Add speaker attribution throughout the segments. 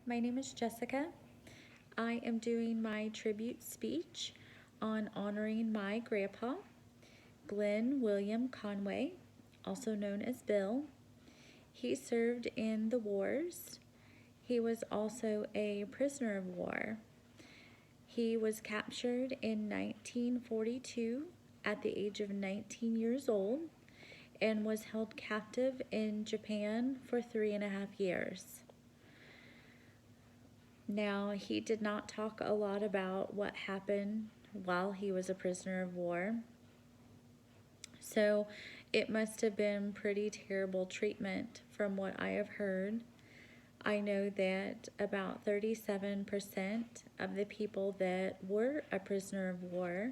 Speaker 1: My name is Jessica. I am doing my tribute speech on honoring my grandpa, Glenn William Conway, also known as Bill. He served in the wars. He was also a prisoner of war. He was captured in 1942 at the age of 19 years old and was held captive in Japan for 3.5 years. Now, he did not talk a lot about what happened while he was a prisoner of war. So it must have been pretty terrible treatment from what I have heard. I know that about 37% of the people that were a prisoner of war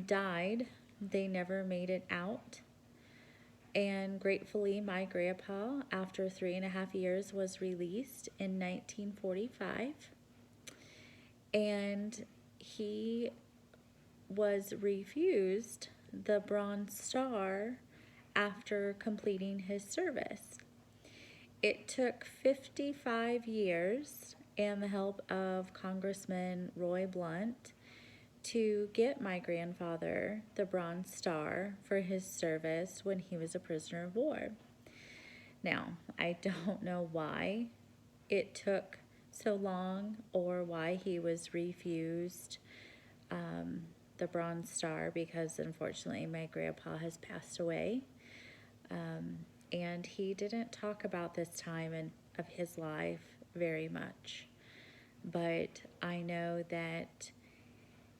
Speaker 1: died. They never made it out. And gratefully, my grandpa, after 3.5 years, was released in 1945. And he was refused the Bronze Star after completing his service. It took 55 years and the help of Congressman Roy Blunt to get my grandfather the Bronze Star for his service when he was a prisoner of war. Now, I don't know why it took so long or why he was refused the Bronze Star, because unfortunately my grandpa has passed away. And he didn't talk about this time of his life very much. But I know that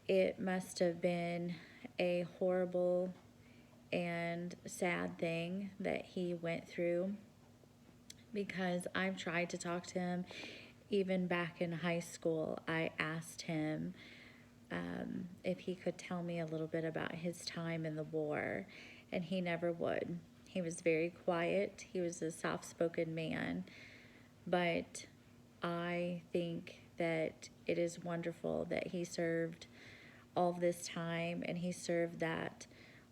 Speaker 1: it must have been a horrible and sad thing that he went through, because I've tried to talk to him. Even back in high school, I asked him if he could tell me a little bit about his time in the war, and he never would. He was very quiet. He was a soft-spoken man, but I think that it is wonderful that he served all of this time, and he served that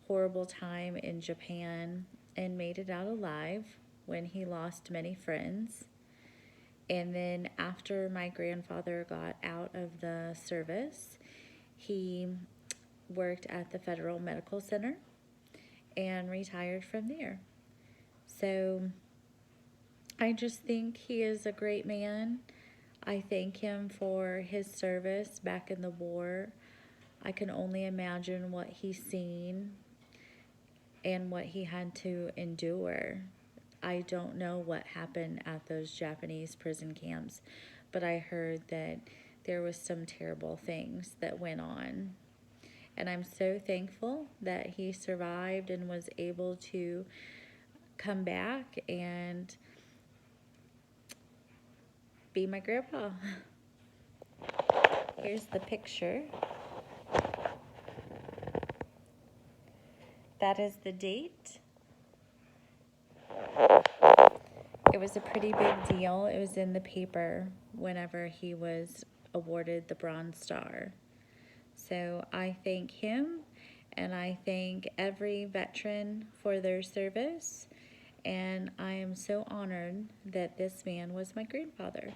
Speaker 1: horrible time in Japan and made it out alive when he lost many friends. And then after my grandfather got out of the service, he worked at the Federal Medical Center and retired from there. So I just think he is a great man. I thank him for his service back in the war. I can only imagine what he's seen and what he had to endure. I don't know what happened at those Japanese prison camps, but I heard that there was some terrible things that went on. And I'm so thankful that he survived and was able to come back and be my grandpa. Here's the picture. That is the date. It was a pretty big deal. It was in the paper whenever he was awarded the Bronze Star. So I thank him, and I thank every veteran for their service, and I am so honored that this man was my grandfather.